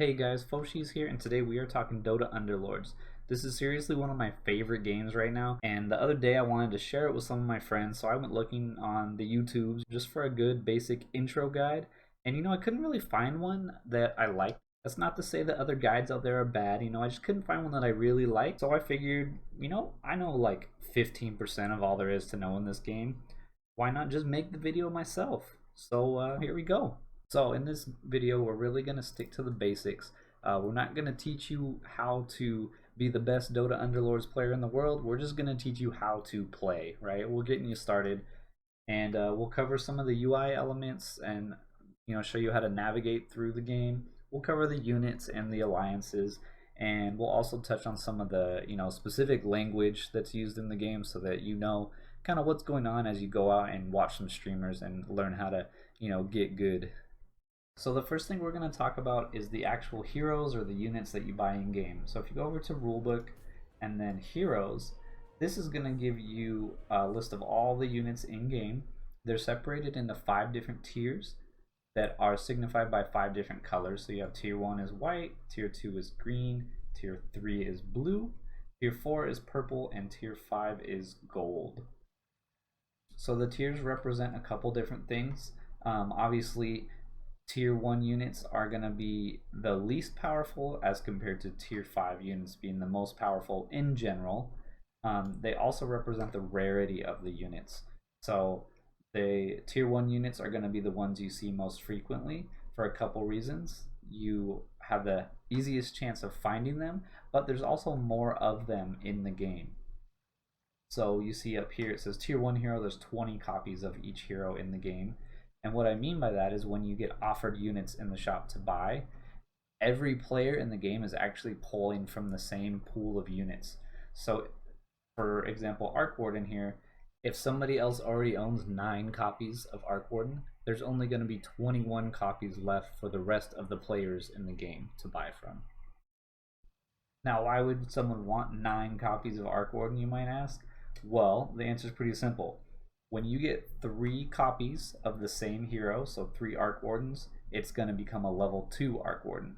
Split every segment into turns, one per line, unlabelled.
Hey guys, Foshi's here, and today we are talking Dota Underlords. This is seriously one of my favorite games right now, and the other day I wanted to share it with some of my friends, so I went looking on the YouTubes just for a good basic intro guide, and I couldn't really find one that I liked. That's not to say that other guides out there are bad, I just couldn't find one that I really liked, so I figured, I know like 15% of all there is to know in this game. Why not just make the video myself? So here we go. So in this video, we're really going to stick to the basics. We're not going to teach you how to be the best Dota Underlords player in the world. We're just going to teach you how to play, right? We're getting you started, and we'll cover some of the UI elements and show you how to navigate through the game. We'll cover the units and the alliances, and we'll also touch on some of the specific language that's used in the game so that you know kind of what's going on as you go out and watch some streamers and learn how to get good. So the first thing we're going to talk about is the actual heroes or the units that you buy in game. So if you go over to rulebook and then heroes, this is going to give you a list of all the units in game. They're separated into 5 different tiers that are signified by 5 different colors. So you have tier 1 is white, tier 2 is green, tier 3 is blue, tier 4 is purple, and tier 5 is gold. So the tiers represent a couple different things. Obviously, tier 1 units are going to be the least powerful as compared to tier 5 units being the most powerful in general. They also represent the rarity of the units. So the tier 1 units are going to be the ones you see most frequently for a couple reasons. You have the easiest chance of finding them, but there's also more of them in the game. So you see up here it says tier 1 hero, there's 20 copies of each hero in the game. And what I mean by that is when you get offered units in the shop to buy, every player in the game is actually pulling from the same pool of units. So for example, Arc Warden here, if somebody else already owns 9 copies of Arc Warden, there's only going to be 21 copies left for the rest of the players in the game to buy from. Now, why would someone want 9 copies of Arc Warden, you might ask? Well, the answer is pretty simple. When you get 3 copies of the same hero, so 3 Arc Wardens, it's going to become a level 2 Arc Warden.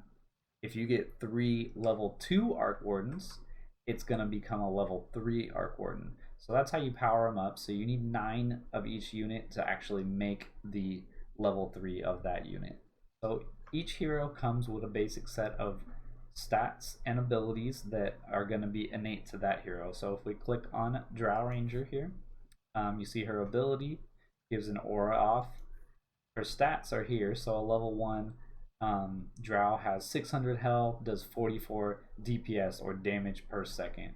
If you get 3 level 2 Arc Wardens, it's going to become a level 3 Arc Warden. So that's how you power them up. So you need 9 of each unit to actually make the level 3 of that unit. So each hero comes with a basic set of stats and abilities that are going to be innate to that hero. So if we click on Drow Ranger here, you see her ability gives an aura off. Her stats are here. So a level 1 Drow has 600 health, does 44 DPS or damage per second.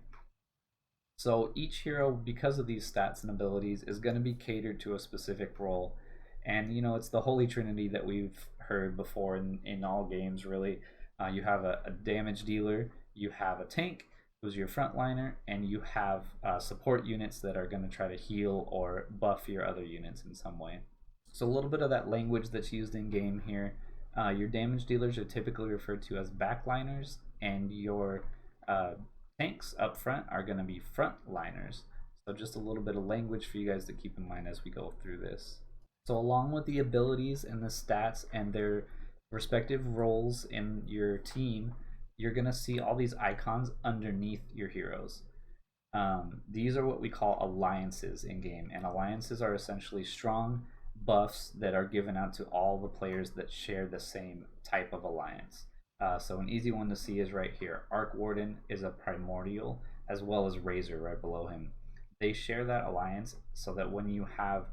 So each hero, because of these stats and abilities, is going to be catered to a specific role. And it's the holy trinity that we've heard before in all games, really. You have a damage dealer, you have a tank, who's your frontliner, and you have support units that are going to try to heal or buff your other units in some way. So a little bit of that language that's used in game here. Your damage dealers are typically referred to as backliners, and your tanks up front are going to be frontliners. So just a little bit of language for you guys to keep in mind as we go through this. So along with the abilities and the stats and their respective roles in your team, you're going to see all these icons underneath your heroes. These are what we call alliances in game, and alliances are essentially strong buffs that are given out to all the players that share the same type of alliance. So an easy one to see is right here. Arc Warden is a primordial, as well as Razor right below him. They share that alliance so that when you have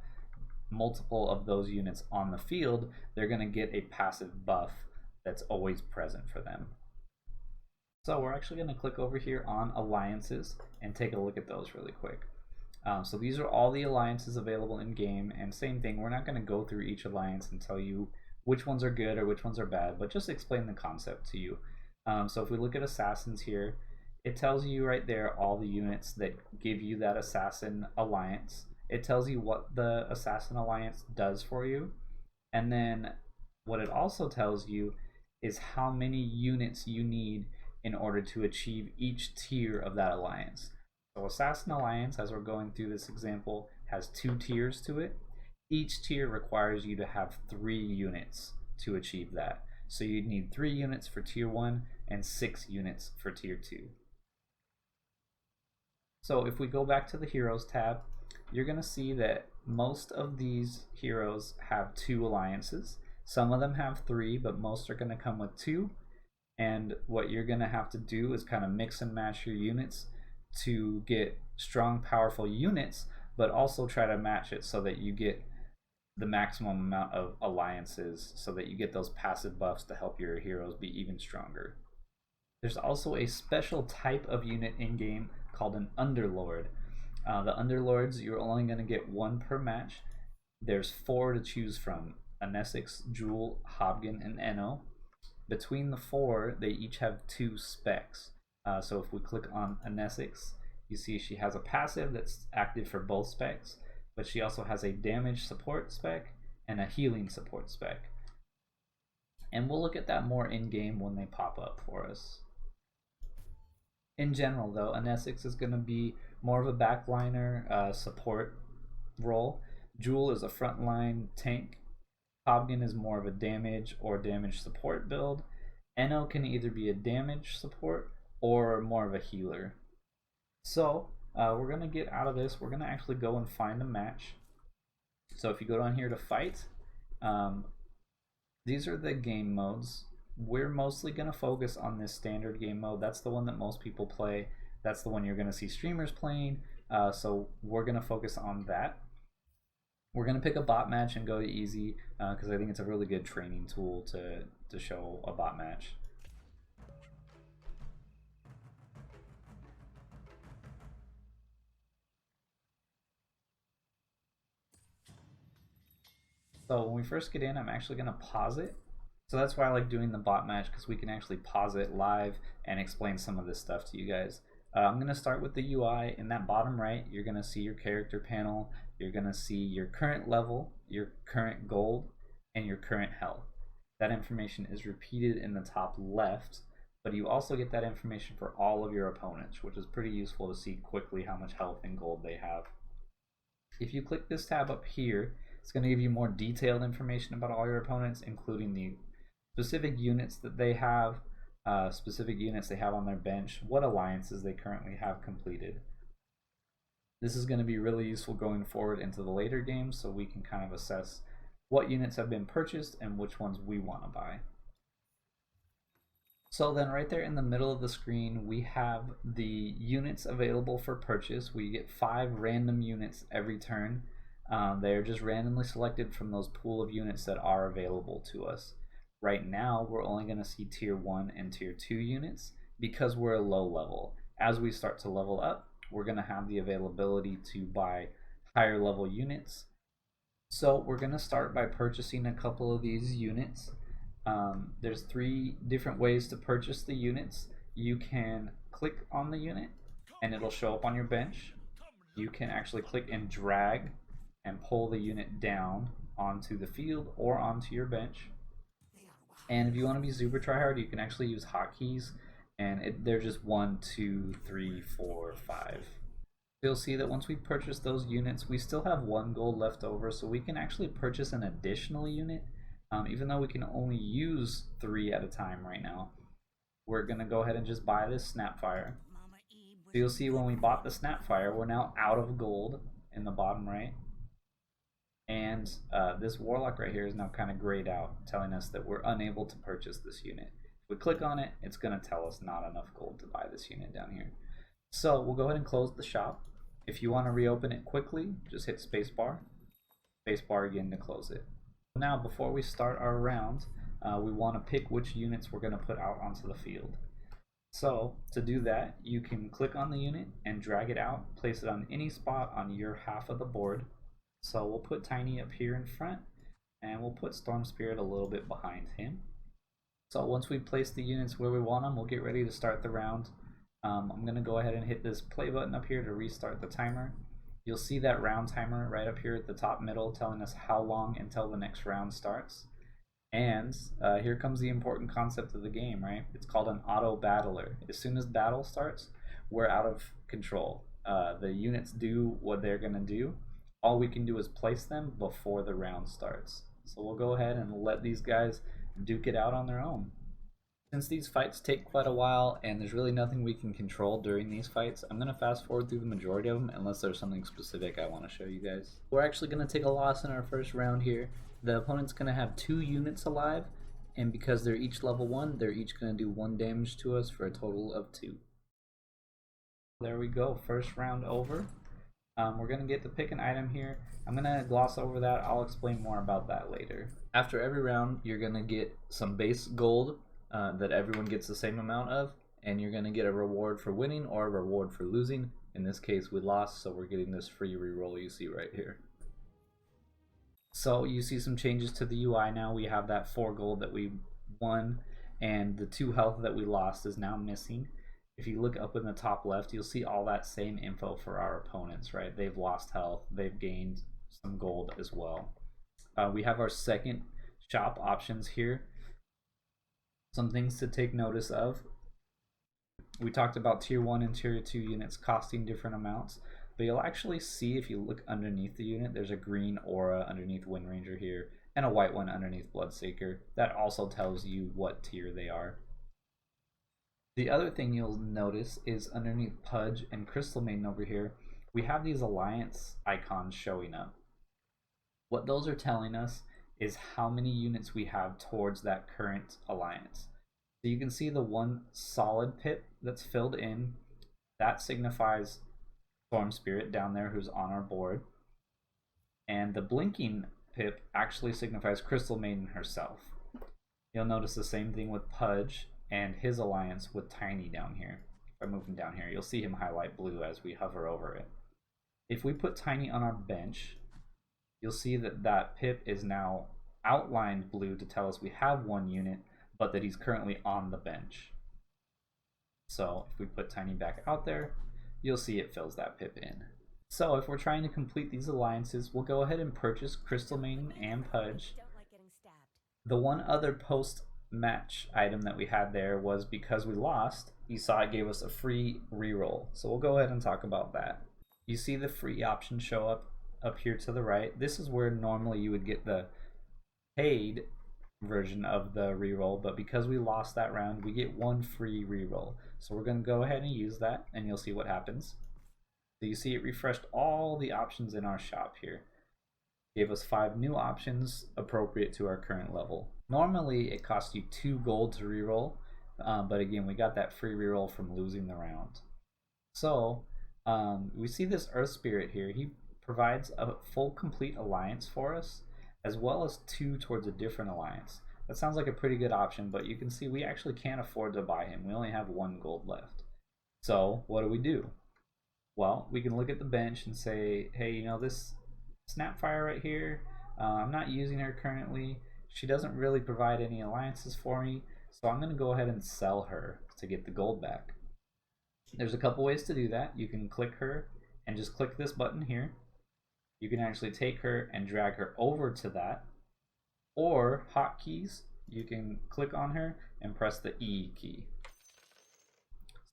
multiple of those units on the field, they're going to get a passive buff that's always present for them. So we're actually going to click over here on alliances and take a look at those really quick. So these are all the alliances available in game, and same thing, we're not going to go through each alliance and tell you which ones are good or which ones are bad, but just explain the concept to you. So if we look at assassins here, it tells you right there all the units that give you that assassin alliance. It tells you what the assassin alliance does for you, and then what it also tells you is how many units you need in order to achieve each tier of that alliance. So Assassin Alliance, as we're going through this example, has 2 tiers to it. Each tier requires you to have 3 units to achieve that. So you'd need 3 units for tier 1 and 6 units for tier 2. So if we go back to the Heroes tab, you're going to see that most of these heroes have 2 alliances. Some of them have 3, but most are going to come with 2. And what you're going to have to do is kind of mix and match your units to get strong, powerful units, but also try to match it so that you get the maximum amount of alliances, so that you get those passive buffs to help your heroes be even stronger. There's also a special type of unit in game called an Underlord. The Underlords, you're only going to get 1 per match. There's 4 to choose from: Anesix, Jewel, Hobgen, and Eno. Between the 4, they each have 2 specs. So if we click on Anesix, you see she has a passive that's active for both specs, but she also has a damage support spec and a healing support spec. And we'll look at that more in game when they pop up for us. In general, though, Anesix is going to be more of a backliner support role. Jewel is a frontline tank. Hobgen is more of a damage or damage support build. Eno can either be a damage support or more of a healer. So we're going to get out of this. We're going to actually go and find a match. So if you go down here to fight, these are the game modes. We're mostly going to focus on this standard game mode. That's the one that most people play. That's the one you're going to see streamers playing. So we're going to focus on that. We're going to pick a bot match and go to easy because I think it's a really good training tool to show a bot match. So when we first get in, I'm actually going to pause it. So that's why I like doing the bot match, because we can actually pause it live and explain some of this stuff to you guys. I'm going to start with the UI. In that bottom right, you're going to see your character panel. You're going to see your current level, your current gold, and your current health. That information is repeated in the top left, but you also get that information for all of your opponents, which is pretty useful to see quickly how much health and gold they have. If you click this tab up here, it's going to give you more detailed information about all your opponents, including the specific units that they have, specific units they have on their bench, what alliances they currently have completed. This is going to be really useful going forward into the later games, so we can kind of assess what units have been purchased and which ones we want to buy. So then right there in the middle of the screen, we have the units available for purchase. We get 5 random units every turn. They are just randomly selected from those pool of units that are available to us. Right now, we're only going to see tier 1 and tier 2 units because we're a low level. As we start to level up, we're going to have the availability to buy higher level units. So we're going to start by purchasing a couple of these units. There's 3 different ways to purchase the units. You can click on the unit and it'll show up on your bench. You can actually click and drag and pull the unit down onto the field or onto your bench. And if you want to be super tryhard, you can actually use hotkeys, and they're just 1, 2, 3, 4, 5. You'll see that once we purchase those units, we still have 1 gold left over, so we can actually purchase an additional unit, even though we can only use 3 at a time right now. We're going to go ahead and just buy this Snapfire. So you'll see when we bought the Snapfire, we're now out of gold in the bottom right. And this Warlock right here is now kind of grayed out, telling us that we're unable to purchase this unit. If we click on it, it's going to tell us not enough gold to buy this unit down here. So we'll go ahead and close the shop. If you want to reopen it quickly, just hit spacebar. Spacebar again to close it. Now, before we start our round, we want to pick which units we're going to put out onto the field. So to do that, you can click on the unit and drag it out, place it on any spot on your half of the board. So we'll put Tiny up here in front, and we'll put Storm Spirit a little bit behind him. So once we place the units where we want them, we'll get ready to start the round. I'm going to go ahead and hit this play button up here to restart the timer. You'll see that round timer right up here at the top middle telling us how long until the next round starts. And here comes the important concept of the game, right? It's called an auto battler. As soon as battle starts, we're out of control. The units do what they're going to do. All we can do is place them before the round starts. So we'll go ahead and let these guys duke it out on their own. Since these fights take quite a while and there's really nothing we can control during these fights, I'm going to fast forward through the majority of them unless there's something specific I want to show you guys. We're actually going to take a loss in our first round here. The opponent's going to have 2 units alive, and because they're each level 1, they're each going to do 1 damage to us for a total of 2. There we go, first round over. We're going to get to pick an item here. I'm going to gloss over that. I'll explain more about that later. After every round, you're going to get some base gold that everyone gets the same amount of, and you're going to get a reward for winning or a reward for losing. In this case, we lost, so we're getting this free reroll you see right here. So you see some changes to the UI now. We have that 4 gold that we won, and the 2 health that we lost is now missing. If you look up in the top left, you'll see all that same info for our opponents, right? They've lost health, they've gained some gold as well. We have our second shop options here. Some things to take notice of. We talked about tier 1 and tier 2 units costing different amounts, but you'll actually see if you look underneath the unit, there's a green aura underneath Wind Ranger here, and a white one underneath Bloodseeker. That also tells you what tier they are. The other thing you'll notice is underneath Pudge and Crystal Maiden over here, we have these alliance icons showing up. What those are telling us is how many units we have towards that current alliance. So you can see the 1 solid pip that's filled in, that signifies Storm Spirit down there who's on our board. And the blinking pip actually signifies Crystal Maiden herself. You'll notice the same thing with Pudge and his alliance with Tiny down here. If I move him down here, you'll see him highlight blue as we hover over it. If we put Tiny on our bench, you'll see that that pip is now outlined blue to tell us we have 1 unit, but that he's currently on the bench. So if we put Tiny back out there, you'll see it fills that pip in. So if we're trying to complete these alliances, we'll go ahead and purchase Crystal Maiden and Pudge. The one other post-match item that we had there was because we lost, you saw it gave us a free reroll. So we'll go ahead and talk about that. You see the free option show up here to the right. This is where normally you would get the paid version of the reroll, but because we lost that round, we get 1 free reroll. So we're going to go ahead and use that, and you'll see what happens. So you see it refreshed all the options in our shop here. Gave us 5 new options appropriate to our current level. Normally it costs you 2 gold to reroll, but again, we got that free reroll from losing the round. So we see this Earth Spirit here. He provides a full complete alliance for us, as well as 2 towards a different alliance. That sounds like a pretty good option, but you can see we actually can't afford to buy him. We only have 1 gold left. So what do? Well, we can look at the bench and say, hey, you know, this Snapfire right here, I'm not using her currently. She doesn't really provide any alliances for me, so I'm going to go ahead and sell her to get the gold back. There's a couple ways to do that. You can click her and just click this button here. You can actually take her and drag her over to that, or hotkeys, you can click on her and press the E key.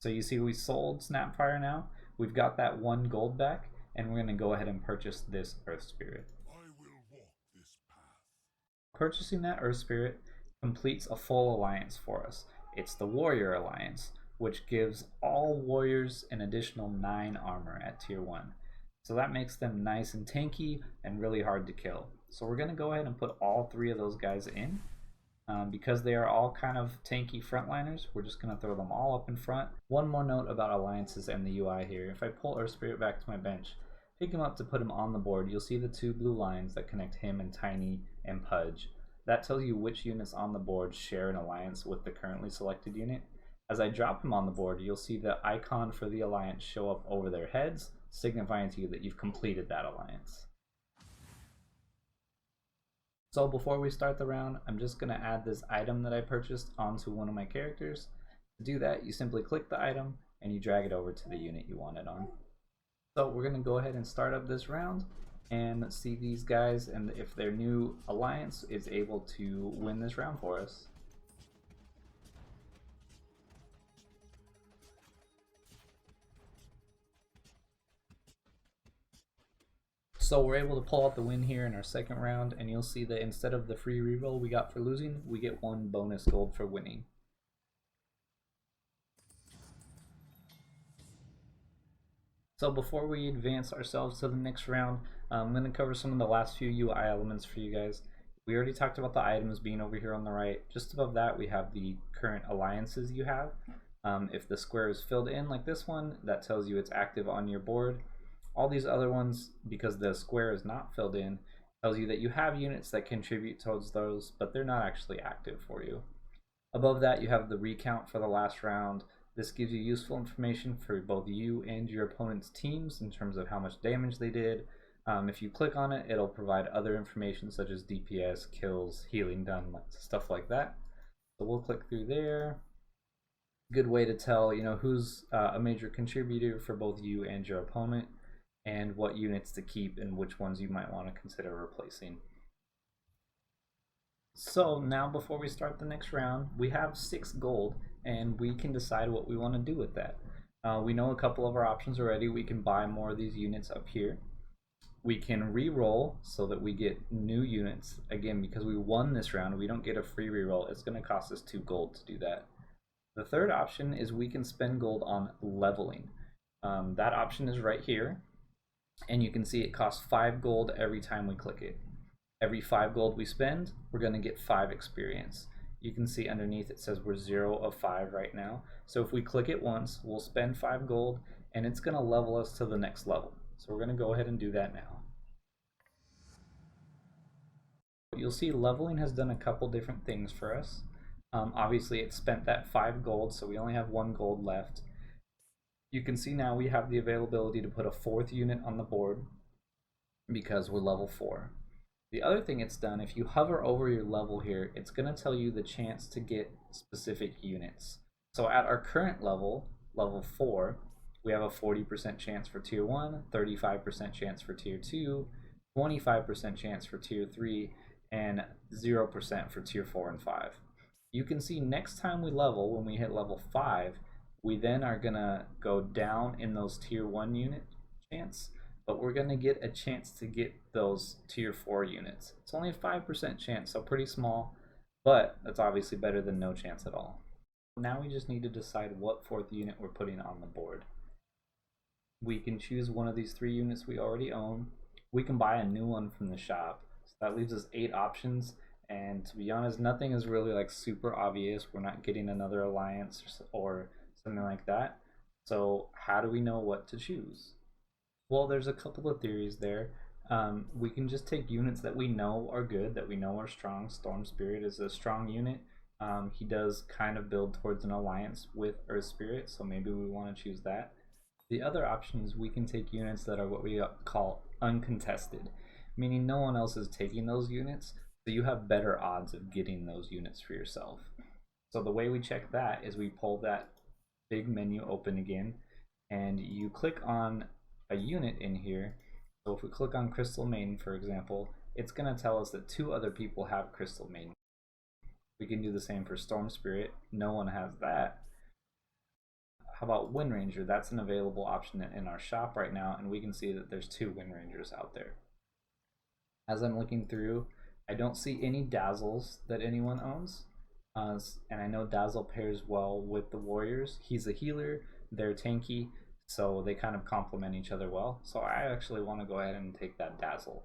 So you see we sold Snapfire now. We've got that 1 gold back, and we're going to go ahead and purchase this Earth Spirit.
I will walk this path.
Purchasing that Earth Spirit completes a full alliance for us. It's the Warrior Alliance, which gives all warriors an additional 9 armor at tier 1. So that makes them nice and tanky and really hard to kill. So we're going to go ahead and put all 3 of those guys in. Because they are all kind of tanky frontliners, we're just going to throw them all up in front. One more note about alliances and the UI here. If I pull Earth Spirit back to my bench, pick him up to put him on the board, you'll see the 2 blue lines that connect him and Tiny and Pudge. That tells you which units on the board share an alliance with the currently selected unit. As I drop him on the board, you'll see the icon for the alliance show up over their heads, signifying to you that you've completed that alliance. So before we start the round, I'm just going to add this item that I purchased onto one of my characters. To do that, you simply click the item and you drag it over to the unit you want it on. So we're going to go ahead and start up this round and see these guys, and if their new alliance is able to win this round for us. So we're able to pull out the win here in our second round, and you'll see that instead of the free reroll we got for losing, we get 1 bonus gold for winning. So before we advance ourselves to the next round, I'm going to cover some of the last few UI elements for you guys. We already talked about the items being over here on the right. Just above that we have the current alliances you have. If the square is filled in like this one, that tells you it's active on your board. All these other ones, because the square is not filled in, tells you that you have units that contribute towards those, but they're not actually active for you. Above that you have the recount for the last round. This gives you useful information for both you and your opponent's teams in terms of how much damage they did. If you click on it, it'll provide other information such as DPS, kills, healing done, stuff like that. So we'll click through there. Good way to tell, who's a major contributor for both you and your opponent, and what units to keep and which ones you might want to consider replacing. So now before we start the next round, we have 6 gold and we can decide what we want to do with that. We know a couple of our options already. We can buy more of these units up here. We can re-roll so that we get new units. Again, because we won this round, we don't get a free re-roll. It's going to cost us 2 gold to do that. The third option is we can spend gold on leveling. That option is right here, and you can see it costs 5 gold every time we click it. Every 5 gold we spend, we're going to get 5 experience. You can see underneath it says we're 0 of 5 right now. So if we click it once, we'll spend 5 gold and it's going to level us to the next level. So we're going to go ahead and do that now. You'll see leveling has done a couple different things for us. Obviously it spent that 5 gold, so we only have 1 gold left. You can see now we have the availability to put a 4th unit on the board because we're level 4. The other thing it's done, if you hover over your level here, it's going to tell you the chance to get specific units. So at our current level, level 4, we have a 40% chance for tier 1, 35% chance for tier 2, 25% chance for tier 3, and 0% for tier 4 and 5. You can see next time we level, when we hit level 5, we then are going to go down in those tier 1 unit chance, but we're going to get a chance to get those tier 4 units. It's only a 5% chance, so pretty small, but that's obviously better than no chance at all. Now we just need to decide what 4th unit we're putting on the board. We can choose one of these 3 units we already own. We can buy a new one from the shop. So that leaves us 8 options, and to be honest, nothing is really like super obvious. We're not getting another alliance or something like that. So how do we know what to choose? Well, there's a couple of theories there. We can just take units that we know are good, that we know are strong. Storm Spirit is a strong unit. He does kind of build towards an alliance with Earth Spirit, so maybe we want to choose that. The other option is we can take units that are what we call uncontested, meaning no one else is taking those units, so you have better odds of getting those units for yourself. So the way we check that is we pull that big menu open again, and you click on a unit in here. So if we click on Crystal Maiden, for example, it's going to tell us that 2 other people have Crystal Maiden. We can do the same for Storm Spirit. No one has that. How about Wind Ranger? That's an available option in our shop right now, and we can see that there's 2 Wind Rangers out there. As I'm looking through, I don't see any Dazzles that anyone owns. And I know Dazzle pairs well with the Warriors. He's a healer, they're tanky, so they kind of complement each other well. So I actually want to go ahead and take that Dazzle.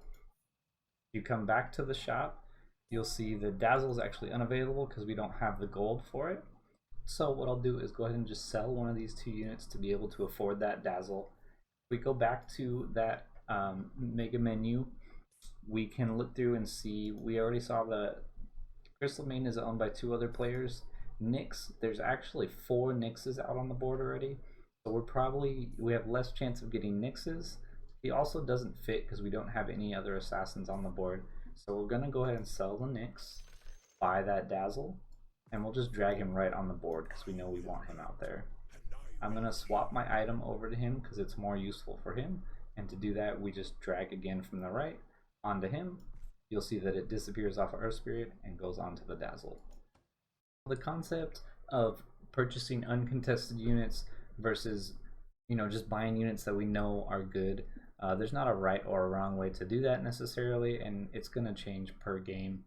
If you come back to the shop, you'll see the Dazzle is actually unavailable because we don't have the gold for it. So what I'll do is go ahead and just sell one of these 2 units to be able to afford that Dazzle. If we go back to that mega menu, we can look through and see, we already saw the Crystal Maiden is owned by 2 other players. Nyx, there's actually 4 Nyxes out on the board already. So we have less chance of getting Nyxes. He also doesn't fit because we don't have any other assassins on the board. So we're going to go ahead and sell the Nyx, buy that Dazzle, and we'll just drag him right on the board because we know we want him out there. I'm going to swap my item over to him because it's more useful for him, and to do that we just drag again from the right onto him. You'll see that it disappears off of Earth Spirit and goes onto the Dazzle. The concept of purchasing uncontested units versus just buying units that we know are good. There's not a right or a wrong way to do that necessarily, and it's going to change per game.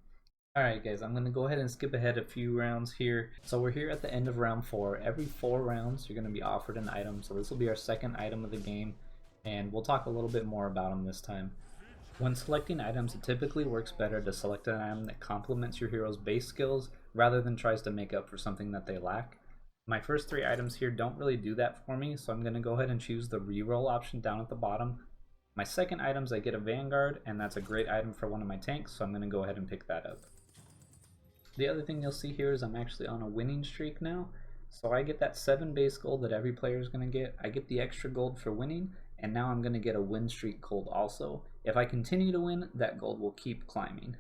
Alright guys, I'm going to go ahead and skip ahead a few rounds here. So we're here at the end of round 4. Every 4 rounds you're going to be offered an item, so this will be our second item of the game, and we'll talk a little bit more about them this time. When selecting items, it typically works better to select an item that complements your hero's base skills rather than tries to make up for something that they lack. My first 3 items here don't really do that for me, so I'm going to go ahead and choose the reroll option down at the bottom. My second items, I get a Vanguard, and that's a great item for one of my tanks, so I'm going to go ahead and pick that up. The other thing you'll see here is I'm actually on a winning streak now, so I get that 7 base gold that every player is going to get. I get the extra gold for winning, and now I'm going to get a win streak gold also. If I continue to win, that gold will keep climbing.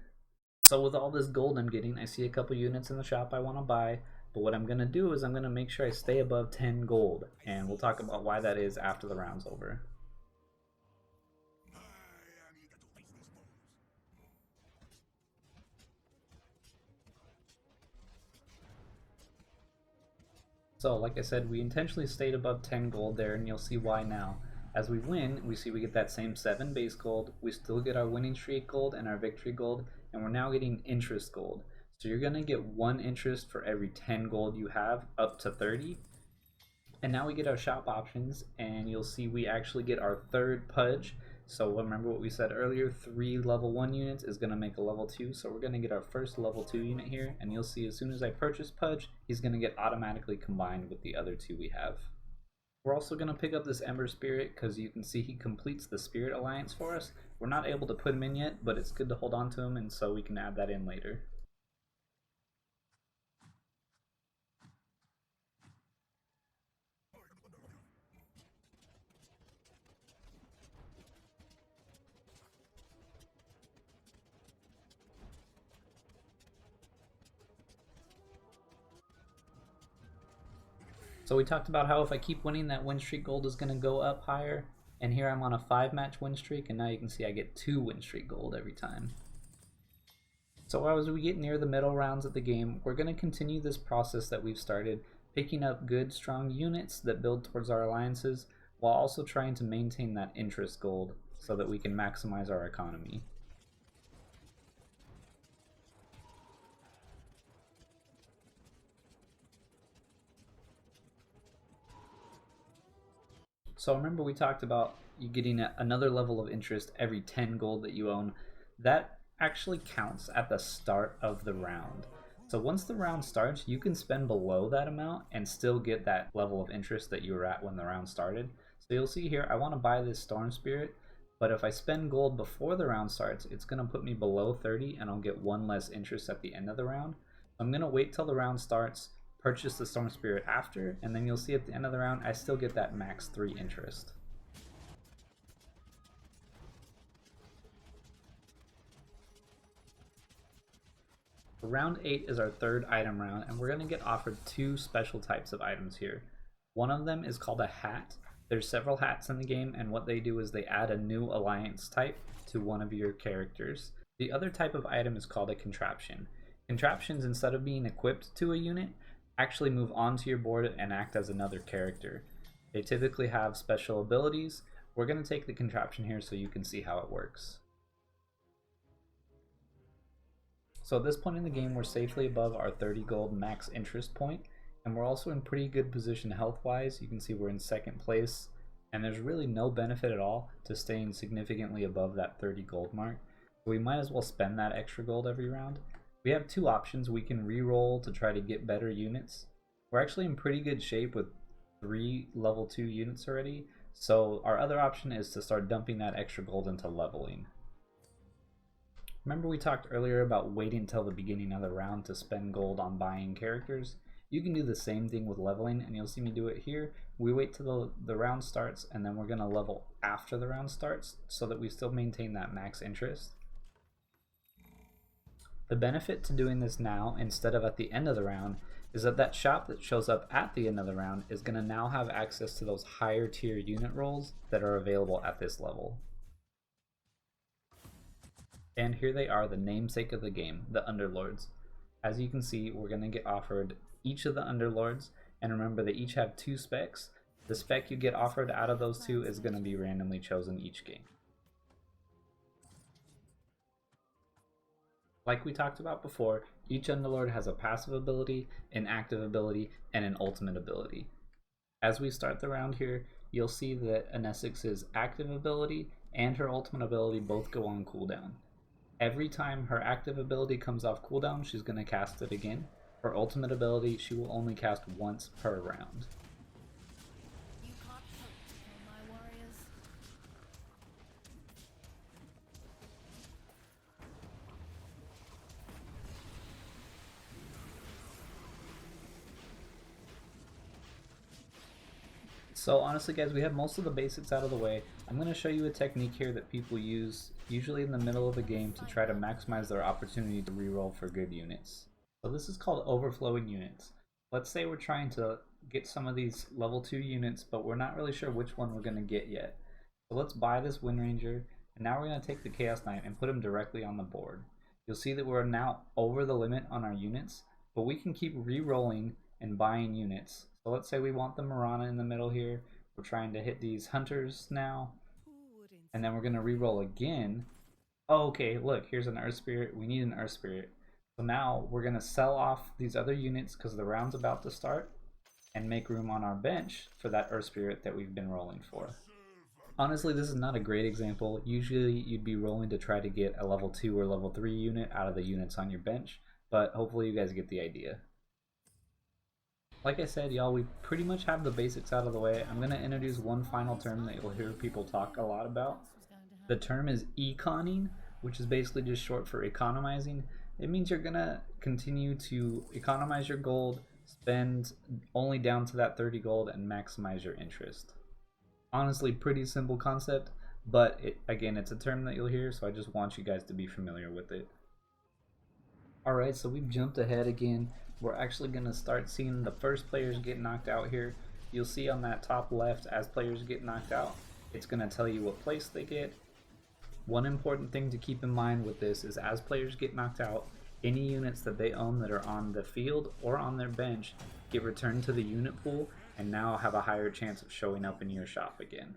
So with all this gold I'm getting, I see a couple units in the shop I want to buy, but what I'm going to do is I'm going to make sure I stay above 10 gold, and we'll talk about why that is after the round's over. So like I said, we intentionally stayed above 10 gold there, and you'll see why now. As we win, we see we get that same 7 base gold, we still get our winning streak gold and our victory gold, and we're now getting interest gold. So you're going to get 1 interest for every 10 gold you have, up to 30. And now we get our shop options, and you'll see we actually get our 3rd pudge. So remember what we said earlier, 3 level 1 units is going to make a level 2, so we're going to get our first level 2 unit here, and you'll see as soon as I purchase pudge, he's going to get automatically combined with the other 2 we have. We're also going to pick up this Ember Spirit because you can see he completes the Spirit Alliance for us. We're not able to put him in yet, but it's good to hold on to him, and so we can add that in later. So we talked about how if I keep winning, that win streak gold is going to go up higher. And here I'm on a 5-match win streak, and now you can see I get 2 win streak gold every time. So as we get near the middle rounds of the game, we're going to continue this process that we've started, picking up good, strong units that build towards our alliances, while also trying to maintain that interest gold so that we can maximize our economy. So remember we talked about you getting another level of interest every 10 gold that you own. That actually counts at the start of the round. So once the round starts, you can spend below that amount and still get that level of interest that you were at when the round started. So you'll see here, I want to buy this Storm Spirit, but if I spend gold before the round starts, it's going to put me below 30 and I'll get 1 less interest at the end of the round. I'm going to wait till the round starts, purchase the Storm Spirit after, and then you'll see at the end of the round I still get that max 3 interest. Round 8 is our 3rd item round, and we're going to get offered 2 special types of items here. One of them is called a hat. There's several hats in the game, and what they do is they add a new alliance type to one of your characters. The other type of item is called a contraption. Contraptions, instead of being equipped to a unit, actually move onto your board and act as another character. They typically have special abilities. We're going to take the contraption here so you can see how it works. So at this point in the game, we're safely above our 30 gold max interest point, and we're also in pretty good position health wise. You can see we're in 2nd place, and there's really no benefit at all to staying significantly above that 30 gold mark. So we might as well spend that extra gold every round. We have 2 options. We can re-roll to try to get better units. We're actually in pretty good shape with 3 level 2 units already, so our other option is to start dumping that extra gold into leveling. Remember we talked earlier about waiting until the beginning of the round to spend gold on buying characters? You can do the same thing with leveling, and you'll see me do it here. We wait till the round starts, and then we're going to level after the round starts so that we still maintain that max interest. The benefit to doing this now instead of at the end of the round is that that shop that shows up at the end of the round is going to now have access to those higher tier unit rolls that are available at this level. And here they are, the namesake of the game, the Underlords. As you can see, we're going to get offered each of the Underlords, and remember they each have 2 specs. The spec you get offered out of those two is going to be randomly chosen each game. Like we talked about before, each Underlord has a passive ability, an active ability, and an ultimate ability. As we start the round here, you'll see that Anessix's active ability and her ultimate ability both go on cooldown. Every time her active ability comes off cooldown, she's going to cast it again. Her ultimate ability, she will only cast once per round. So honestly guys, we have most of the basics out of the way. I'm going to show you a technique here that people use, usually in the middle of a game, to try to maximize their opportunity to reroll for good units. So this is called overflowing units. Let's say we're trying to get some of these level 2 units, but we're not really sure which one we're going to get yet. So let's buy this Wind Ranger, and now we're going to take the Chaos Knight and put him directly on the board. You'll see that we're now over the limit on our units, but we can keep re-rolling and buying units. So let's say we want the Marana in the middle here. We're trying to hit these hunters now, and then we're going to re-roll again. Oh, okay, look, here's an Earth Spirit. We need an Earth Spirit. So now we're going to sell off these other units because the round's about to start, and make room on our bench for that Earth Spirit that we've been rolling for. Honestly, this is not a great example. Usually you'd be rolling to try to get a level 2 or level 3 unit out of the units on your bench, but hopefully you guys get the idea. Like I said, y'all, we pretty much have the basics out of the way. I'm going to introduce one final term that you'll hear people talk a lot about. The term is econing, which is basically just short for economizing. It means you're going to continue to economize your gold, spend only down to that 30 gold, and maximize your interest. Honestly, pretty simple concept, but again, it's a term that you'll hear, so I just want you guys to be familiar with it. Alright, so we've jumped ahead again. We're actually going to start seeing the first players get knocked out here. You'll see on that top left, as players get knocked out, it's going to tell you what place they get. One important thing to keep in mind with this is as players get knocked out, any units that they own that are on the field or on their bench get returned to the unit pool and now have a higher chance of showing up in your shop again.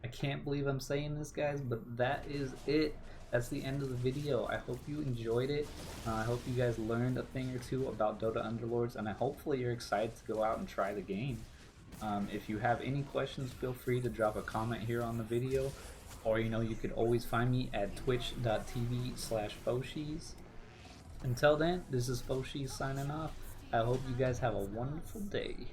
I can't believe I'm saying this, guys, but that is it. That's the end of the video. I hope you enjoyed it. I hope you guys learned a thing or two about Dota Underlords, and hopefully you're excited to go out and try the game. If you have any questions, feel free to drop a comment here on the video, or you could always find me at twitch.tv/Foshees. Until then, this is Foshees signing off. I hope you guys have a wonderful day.